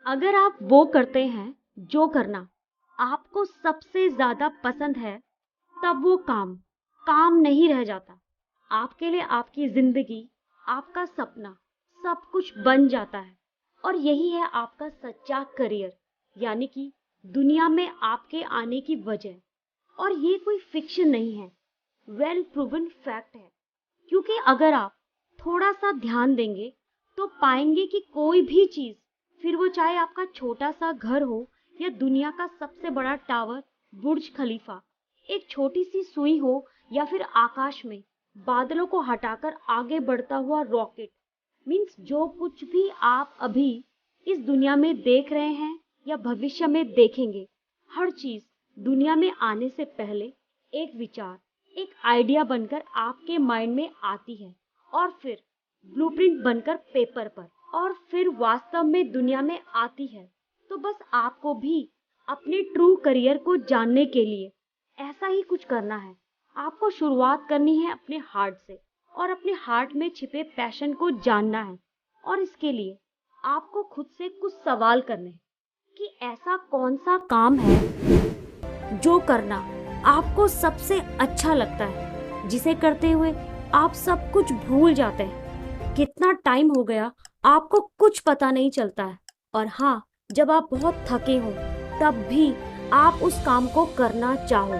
अगर आप वो करते हैं जो करना आपको सबसे ज्यादा पसंद है, तब वो काम काम नहीं रह जाता। आपके लिए आपकी जिंदगी, आपका सपना सब कुछ बन जाता है। और यही है आपका सच्चा करियर, यानी कि दुनिया में आपके आने की वजह। और ये कोई फिक्शन नहीं है, वेल प्रूवन फैक्ट है। क्योंकि अगर आप थोड़ा सा ध्यान देंगे तो पाएंगे कि कोई भी चीज, फिर वो चाहे आपका छोटा सा घर हो या दुनिया का सबसे बड़ा टावर बुर्ज खलीफा, एक छोटी सी सुई हो या फिर आकाश में बादलों को हटाकर आगे बढ़ता हुआ रॉकेट, मीन्स जो कुछ भी आप अभी इस दुनिया में देख रहे हैं या भविष्य में देखेंगे, हर चीज दुनिया में आने से पहले एक विचार, एक आइडिया बनकर आपके माइंड में आती है और फिर ब्लूप्रिंट बनकर पेपर पर और फिर वास्तव में दुनिया में आती है। तो बस आपको भी अपने ट्रू करियर को जानने के लिए ऐसा ही कुछ करना है। आपको शुरुआत करनी है अपने हार्ट से और अपने हार्ट में छिपे पैशन को जानना है। और इसके लिए आपको खुद से कुछ सवाल करने हैं कि ऐसा कौन सा काम है जो करना आपको सबसे अच्छा लगता है, जिसे करते हुए आप सब कुछ भूल जाते हैं। कितना टाइम हो गया आपको कुछ पता नहीं चलता है। और हाँ, जब आप बहुत थके हो तब भी आप उस काम को करना चाहो।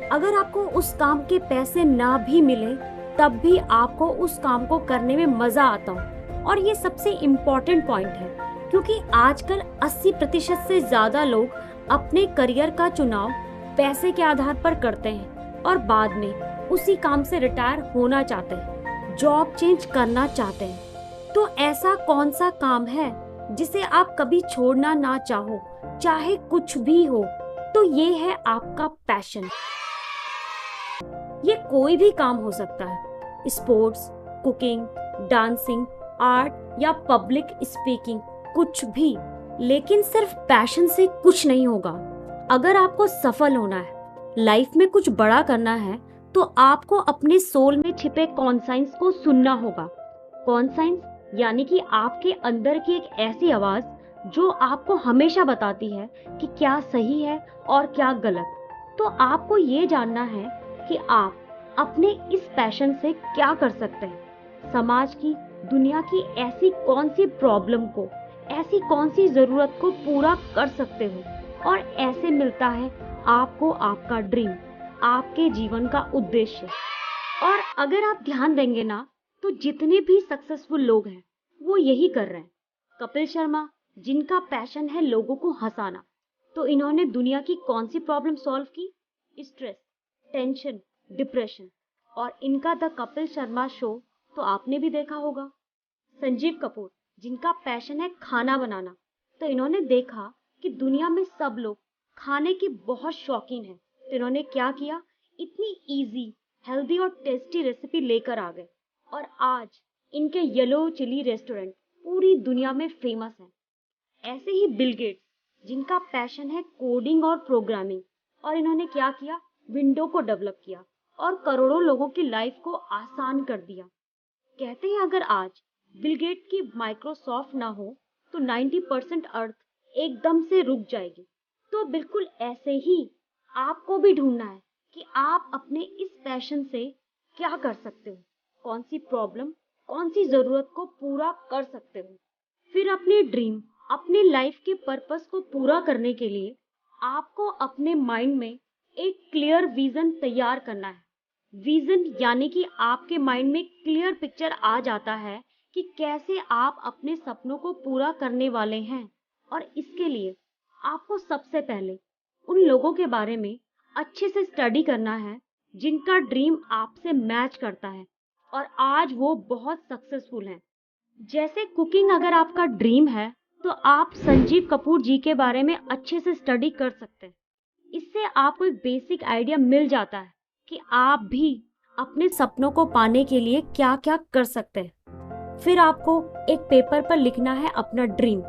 अगर आपको उस काम के पैसे ना भी मिले तब भी आपको उस काम को करने में मजा आता हो। और ये सबसे इम्पोर्टेंट पॉइंट है, क्योंकि आजकल 80% से ज्यादा लोग अपने करियर का चुनाव पैसे के आधार पर करते हैं और बाद में उसी काम से रिटायर होना चाहते हैं, जॉब चेंज करना चाहते हैं। तो ऐसा कौन सा काम है जिसे आप कभी छोड़ना ना चाहो, चाहे कुछ भी हो? तो ये है आपका पैशन। ये कोई भी काम हो सकता है, स्पोर्ट्स, कुकिंग, डांसिंग, आर्ट या पब्लिक स्पीकिंग, कुछ भी। लेकिन सिर्फ पैशन से कुछ नहीं होगा। अगर आपको सफल होना है, लाइफ में कुछ बड़ा करना है, तो आपको अपने सोल में छिपे कॉन्साइंस को सुनना होगा। कॉन्साइंस यानी कि आपके अंदर की एक ऐसी आवाज जो आपको हमेशा बताती है कि क्या सही है और क्या गलत। तो आपको ये जानना है कि आप अपने इस पैशन से क्या कर सकते हैं। समाज की, दुनिया की ऐसी कौन सी प्रॉब्लम को, ऐसी कौन सी जरूरत को पूरा कर सकते हो। और ऐसे मिलता है आपको आपका ड्रीम, आपके जीवन का उद्देश्य। और अगर आप ध्यान देंगे ना, तो जितने भी सक्सेसफुल लोग हैं वो यही कर रहे हैं। कपिल शर्मा, जिनका पैशन है लोगों को हंसाना, तो इन्होंने दुनिया की कौन सी प्रॉब्लम सॉल्व की? Stress, tension, depression. और इनका द कपिल शर्मा शो तो आपने भी देखा होगा। संजीव कपूर, जिनका पैशन है खाना बनाना, तो इन्होंने देखा कि दुनिया में सब लोग खाने की बहुत शौकीन हैं, तो इन्होंने क्या किया, इतनी इजी, हेल्दी और टेस्टी रेसिपी लेकर आ गए। और आज इनके येलो चिली रेस्टोरेंट पूरी दुनिया में फेमस हैं। ऐसे ही बिल गेट्स, जिनका पैशन है कोडिंग और प्रोग्रामिंग, और इन्होंने क्या किया, विंडो को डेवलप किया और करोड़ों लोगों की लाइफ को आसान कर दिया। कहते हैं अगर आज बिल गेट की माइक्रोसॉफ्ट ना हो तो 90% अर्थ एकदम से रुक जाएगी। तो बिल्कुल ऐसे ही आपको भी ढूंढना है कि आप अपने इस पैशन से क्या कर सकते हो, कौन सी प्रॉब्लम, कौन सी जरूरत को पूरा कर सकते हो। फिर अपने ड्रीम, अपने लाइफ के पर्पस को पूरा करने के लिए आपको अपने माइंड में एक क्लियर विजन तैयार करना है। विजन यानी कि आपके माइंड में क्लियर पिक्चर आ जाता है कि कैसे आप अपने सपनों को पूरा करने वाले हैं। और इसके लिए आपको सबसे पहले उन लोगों के बारे में अच्छे से स्टडी करना है जिनका ड्रीम आपसे मैच करता है और आज वो बहुत सक्सेसफुल हैं। जैसे कुकिंग अगर आपका ड्रीम है तो आप संजीव कपूर जी के बारे में अच्छे से स्टडी कर सकते हैं। इससे आपको एक बेसिक आइडिया मिल जाता है कि आप भी अपने सपनों को पाने के लिए क्या क्या कर सकते हैं। फिर आपको एक पेपर पर लिखना है अपना ड्रीम,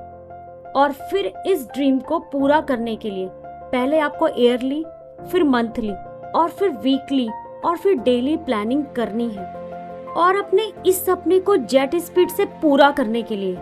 और फिर इस ड्रीम को पूरा करने के लिए पहले आपको ईयरली, फिर मंथली और फिर वीकली और फिर डेली प्लानिंग करनी है। और अपने इस सपने को जेट स्पीड से पूरा करने के लिए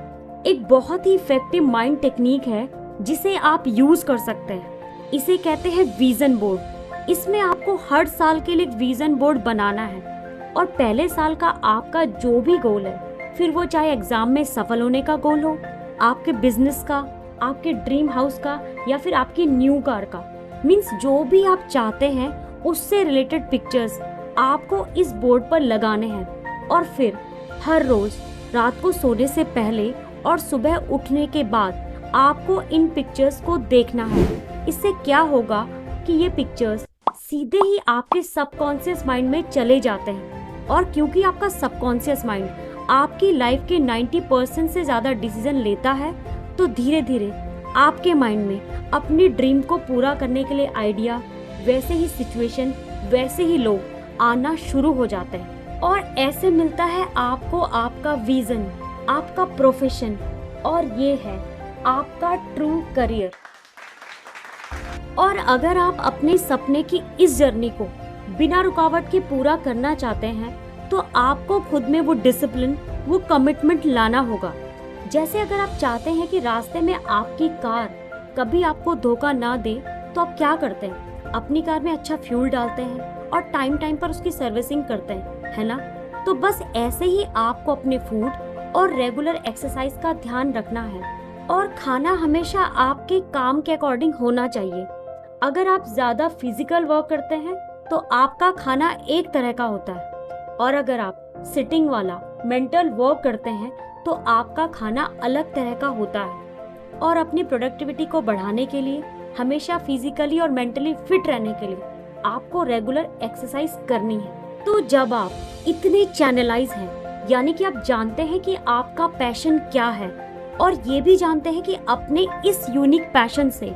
एक बहुत ही इफेक्टिव माइंड टेक्निक है जिसे आप यूज कर सकते हैं। इसे कहते हैं विजन बोर्ड। इसमें आपको हर साल के लिए एक विजन बोर्ड बनाना है और पहले साल का आपका जो भी गोल है, फिर वो चाहे एग्जाम में सफल होने का गोल हो, आपके बिजनेस का, आपके ड्रीम हाउस का या फिर आपकी न्यू कार का, मीन्स जो भी आप चाहते हैं उससे रिलेटेड पिक्चर्स आपको इस बोर्ड पर लगाने हैं। और फिर हर रोज रात को सोने से पहले और सुबह उठने के बाद आपको इन पिक्चर्स को देखना है। इससे क्या होगा कि ये पिक्चर्स सीधे ही आपके सबकॉन्शियस माइंड में चले जाते हैं, और क्योंकि आपका सबकॉन्शियस माइंड आपकी लाइफ के 90% से ज़्यादा डिसीजन लेता है, तो धीरे धीरे आपके माइंड में अपनी ड्रीम को पूरा करने के लिए आइडिया, वैसे ही सिचुएशन, वैसे ही लोग आना शुरू हो जाते हैं। और ऐसे मिलता है आपको आपका विजन, आपका प्रोफेशन, और ये है आपका ट्रू करियर। और अगर आप अपने सपने की इस जर्नी को बिना रुकावट के पूरा करना चाहते हैं, तो आपको खुद में वो डिसिप्लिन, वो कमिटमेंट लाना होगा। जैसे अगर आप चाहते हैं कि रास्ते में आपकी कार कभी आपको धोखा ना दे, तो आप क्या करते हैं? अपनी कार में अच्छा फ्यूल डालते हैं और टाइम टाइम पर उसकी सर्विसिंग करते हैं, है ना? तो बस ऐसे ही आपको अपने फूड और रेगुलर एक्सरसाइज का ध्यान रखना है, और खाना हमेशा आपके काम के अकॉर्डिंग होना चाहिए। अगर आप ज्यादा फिजिकल वर्क करते हैं तो आपका खाना एक तरह का होता है, और अगर आप सिटिंग वाला मेंटल वर्क करते हैं तो आपका खाना अलग तरह का होता है। और अपनी प्रोडक्टिविटी को बढ़ाने के लिए, हमेशा फिजिकली और मेंटली फिट रहने के लिए आपको रेगुलर एक्सरसाइज करनी है। तो जब आप इतने चैनलाइज हैं, यानी कि आप जानते हैं कि आपका पैशन क्या है, और ये भी जानते हैं कि अपने इस यूनिक पैशन से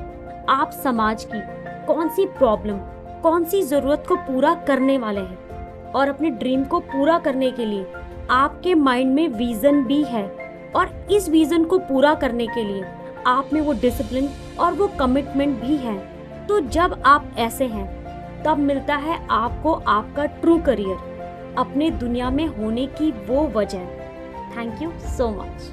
आप समाज की कौन सी प्रॉब्लम, कौन सी जरूरत को पूरा करने वाले हैं, और अपने ड्रीम को पूरा करने के लिए आपके माइंड में विजन भी है, और इस विजन को पूरा करने के लिए आप में वो डिसिप्लिन और वो कमिटमेंट भी है, तो जब आप ऐसे हैं तब मिलता है आपको आपका ट्रू करियर, अपने दुनिया में होने की वो वजह। Thank you so much.